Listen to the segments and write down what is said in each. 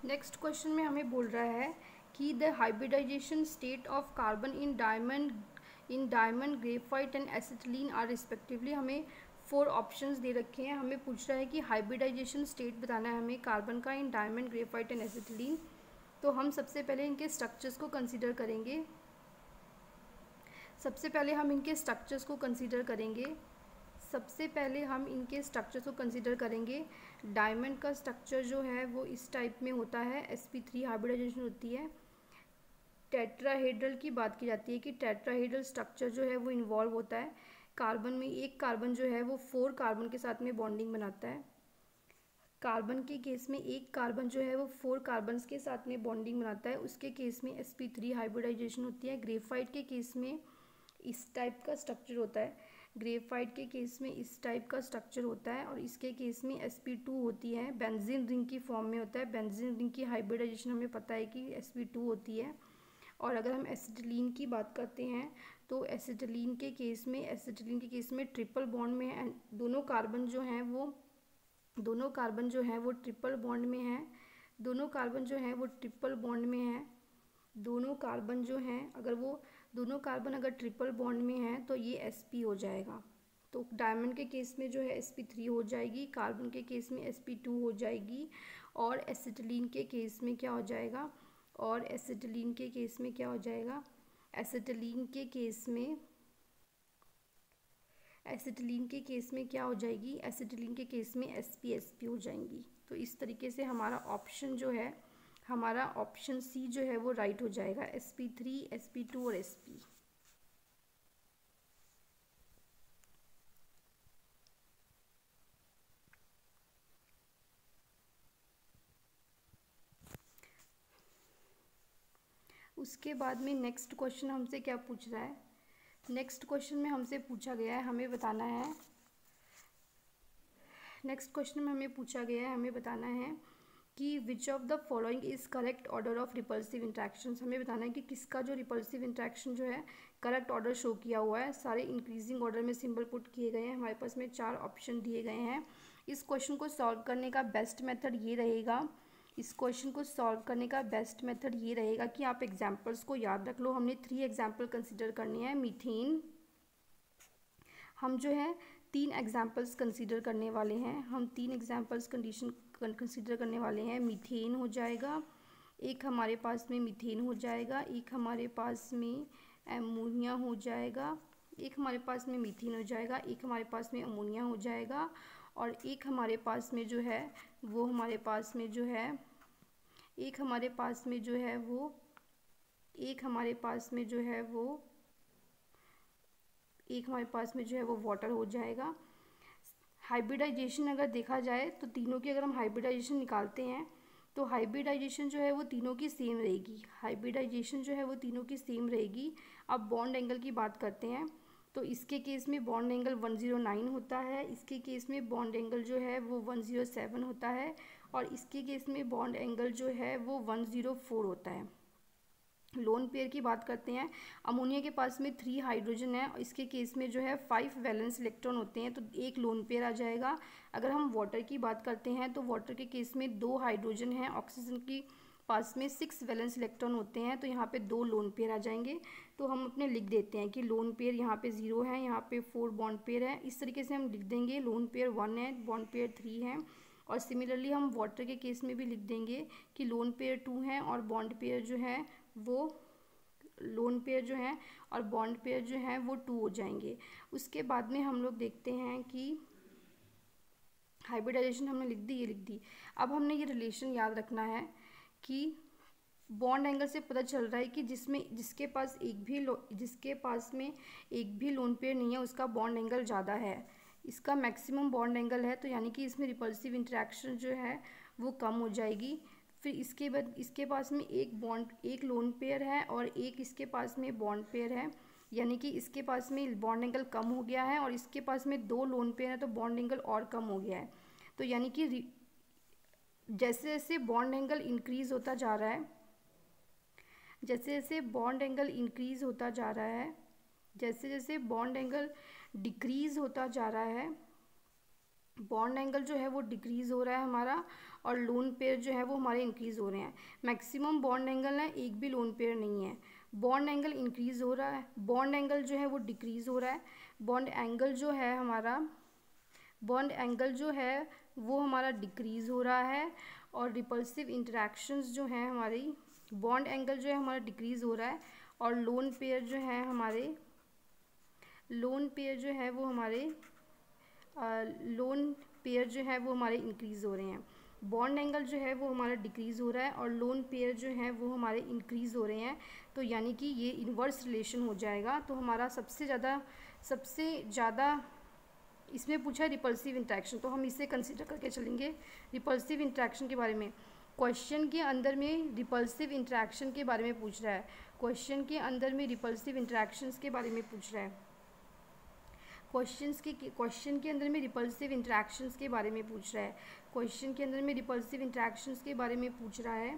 Next question में हमें बोल रहा है कि the hybridization state of carbon in diamond graphite and acetylene are respectively. हमें 4 ऑप्शंस दे रखे हैं। हमें पूछ रहा है कि हाइब्रिडाइजेशन स्टेट बताना है हमें कार्बन का इन डायमंड ग्रेफाइट एंड एसिटिलीन। तो हम सबसे पहले इनके स्ट्रक्चर्स को कंसीडर करेंगे। सबसे पहले हम इनके स्ट्रक्चर्स को कंसीडर करेंगे। डायमंड का स्ट्रक्चर जो है वो इस टाइप में होता है, sp3 हाइब्रिडाइजेशन होती है। टेट्राहेड्रल की बात की जाती है कि टेट्राहेड्रल स्ट्रक्चर जो है वो इन्वॉल्व होता है। कार्बन में एक कार्बन जो है वो 4 कार्बन के साथ में बॉन्डिंग बनाता है। कार्बन के केस में एक कार्बन जो है वो 4 कार्बन्स के साथ में बॉन्डिंग बनाता है, उसके केस में sp3 हाइब्रिडाइजेशन होती है। ग्रेफाइट के केस में इस टाइप का स्ट्रक्चर होता है। ग्रेफाइट के केस में इस टाइप का स्ट्रक्चर होता है और इसके केस में sp2 होती है, बेंजीन रिंग की फॉर्म में होता है। बेंजीन रिंग की हाइब्रिडाइजेशन हमें पता है कि sp2 होती है। और अगर हम एसिटिलीन की बात करते हैं तो एसिटिलीन के केस में ट्रिपल बॉन्ड में है। दोनों कार्बन जो हैं वो ट्रिपल बॉन्ड में हैं। दोनों कार्बन अगर ट्रिपल बॉन्ड में हैं तो ये sp हो जाएगा। तो डायमंड के केस में जो है sp3 हो जाएगी, कार्बन के केस में sp2 हो जाएगी। और एसिटिलीन के केस में क्या हो जाएगा? एसिटिलीन के केस में sp हो जाएंगी। तो इस तरीके से हमारा ऑप्शन सी जो है वो राइट हो जाएगा, sp3, sp2 और sp। उसके बाद में नेक्स्ट क्वेश्चन हमसे क्या पूछ रहा है? नेक्स्ट क्वेश्चन में हमसे पूछा गया है हमें बताना है कि which of the following is correct order of repulsive interactions. हमें बताना है कि किसका जो रिपल्सिव इंट्रैक्शन जो है करेक्ट ऑर्डर शो किया हुआ है। सारे इंक्रीजिंग ऑर्डर में सिंबल पुट किए गए हैं। हमारे पास में 4 ऑप्शन दिए गए हैं। इस क्वेश्चन को सॉल्व करने का बेस्ट मेथड ये रहेगा कि आप एग्जाम्पल्स को याद रख लो। हमने 3 एग्जाम्पल कंसिडर करने हैं। मीथेन हम जो है 3 एग्जाम्पल्स कंसीडर करने वाले हैं। कंसीडर करने वाले हैं। मीथेन हो जाएगा, एक हमारे पास में मीथेन हो जाएगा, एक हमारे पास में अमोनिया हो जाएगा, एक हमारे पास में मीथेन हो जाएगा, एक हमारे पास में अमोनिया हो जाएगा। और एक हमारे पास में जो है वो वाटर हो जाएगा। हाइब्रिडाइजेशन अगर देखा जाए तो तीनों की अगर हम हाइब्रिडाइजेशन निकालते हैं तो हाइब्रिडाइजेशन जो है वो तीनों की सेम रहेगी। अब बॉन्ड एंगल की बात करते हैं तो इसके केस में बॉन्ड एंगल 109 होता है, इसके केस में बॉन्ड एंगल जो है वो 107 होता है और इसके केस में बॉन्ड एंगल जो है वो 104 होता है। लोन पेयर की बात करते हैं। अमोनिया के पास में 3 हाइड्रोजन है और इसके केस में जो है 5 वैलेंस इलेक्ट्रॉन होते हैं तो एक लोन पेयर आ जाएगा। अगर हम वाटर की बात करते हैं तो वाटर के केस में 2 हाइड्रोजन है, ऑक्सीजन की पास में 6 वैलेंस इलेक्ट्रॉन होते हैं तो यहाँ पे 2 लोन पेयर आ जाएंगे। तो हम अपने लिख देते हैं कि लोन पेयर यहाँ पे 0 है, यहाँ पे 4 बॉन्ड पेयर है। इस तरीके से हम लिख देंगे लोन पेयर 1 है, बॉन्ड पेयर 3 है। और सिमिलरली हम वाटर के केस में भी लिख देंगे कि लोन पेयर 2 है और बॉन्ड पेयर जो है वो लोन पेयर जो है और बॉन्ड पेयर जो है वो 2 हो जाएंगे। उसके बाद में हम लोग देखते हैं कि हाइब्रिडाइजेशन हमने लिख दी। अब हमने ये रिलेशन याद रखना है कि बॉन्ड एंगल से पता चल रहा है कि जिसके पास में एक भी लोन पेयर नहीं है उसका बॉन्ड एंगल ज़्यादा है, इसका मैक्सिमम बॉन्ड एंगल है। तो यानी कि इसमें रिपल्सिव इंटरेक्शन जो है वो कम हो जाएगी। फिर इसके बाद इसके पास में एक लोन पेयर है और एक इसके पास में बॉन्ड पेयर है, यानी कि इसके पास में बॉन्ड एंगल कम हो गया है और इसके पास में 2 लोन पेयर है तो बॉन्ड एंगल और कम हो गया है। तो यानी कि जैसे जैसे बॉन्ड एंगल इंक्रीज होता जा रहा है जैसे जैसे बॉन्ड एंगल डिक्रीज होता जा रहा है बॉन्ड एंगल जो है वो डिक्रीज़ हो रहा है हमारा, और लोन पेयर जो है वो हमारे इंक्रीज़ हो रहे हैं। मैक्सिमम बॉन्ड एंगल है, एक भी लोन पेयर नहीं है। बॉन्ड एंगल इंक्रीज़ हो रहा है, बॉन्ड एंगल जो है वो डिक्रीज़ हो रहा है। बॉन्ड एंगल जो है हमारा, बॉन्ड एंगल जो है वो हमारा डिक्रीज़ हो रहा है। और रिपल्सिव इंटरेक्शंस जो हैं हमारी, बॉन्ड एंगल जो है हमारा डिक्रीज़ हो रहा है, और लोन पेयर जो है हमारे, लोन पेयर जो है वो हमारे लोन पेयर जो है वो हमारे इंक्रीज़ हो रहे हैं। बॉन्ड एंगल जो है वो हमारा डिक्रीज़ हो रहा है, और लोन पेयर जो है वो हमारे इंक्रीज़ हो रहे हैं। तो यानी कि ये इन्वर्स रिलेशन हो जाएगा। तो हमारा सबसे ज़्यादा इसमें पूछा है रिपल्सिव इंटरेक्शन, तो हम इसे कंसिडर करके चलेंगे रिपल्सिव इंटरेक्शन के बारे में। क्वेश्चन के अंदर में रिपल्सिव इंटरेक्शन के बारे में पूछ रहा है, क्वेश्चन के अंदर में रिपल्सिव इंटरेक्शंस के बारे में पूछ रहा है, क्वेश्चन के अंदर में रिपल्सिव इंटरेक्शंस के बारे में पूछ रहा है, क्वेश्चन के अंदर में रिपल्सिव इंटरेक्शंस के बारे में पूछ रहा है।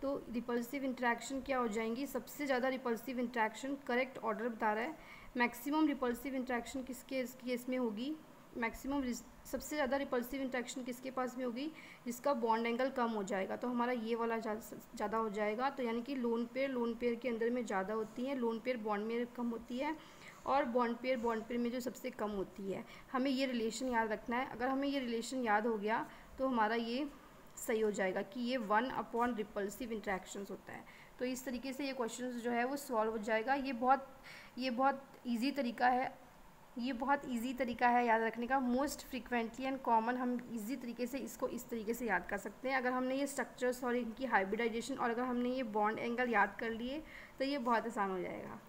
तो रिपल्सिव इंटरेक्शन क्या हो जाएंगी, सबसे ज़्यादा रिपल्सिव इंटरेक्शन, करेक्ट ऑर्डर बता रहा है। मैक्सिमम रिपल्सिव इंटरेक्शन किसके केस में होगी, मैक्सिमम सबसे ज़्यादा रिपल्सिव इंटरेक्शन किसके पास में होगी, जिसका बॉन्ड एंगल कम हो जाएगा। तो हमारा ये वाला ज़्यादा हो जाएगा। तो यानी कि लोन पेयर के अंदर में ज़्यादा होती है, लोन पेयर बॉन्ड में कम होती है, और बॉन्ड पेयर में जो सबसे कम होती है। हमें ये रिलेशन याद रखना है। अगर हमें ये रिलेशन याद हो गया तो हमारा ये सही हो जाएगा कि ये 1 रिपल्सिव इंटरेक्शंस होता है। तो इस तरीके से ये क्वेश्चन जो है वो सॉल्व हो जाएगा। ये बहुत ईजी तरीका है, ये बहुत इजी तरीका है याद रखने का। मोस्ट फ्रीक्वेंटली एंड कॉमन, हम इजी तरीके से इसको इस तरीके से याद कर सकते हैं। अगर हमने ये स्ट्रक्चर्स और इनकी हाइब्रिडाइजेशन और अगर हमने ये बॉन्ड एंगल याद कर लिए तो ये बहुत आसान हो जाएगा।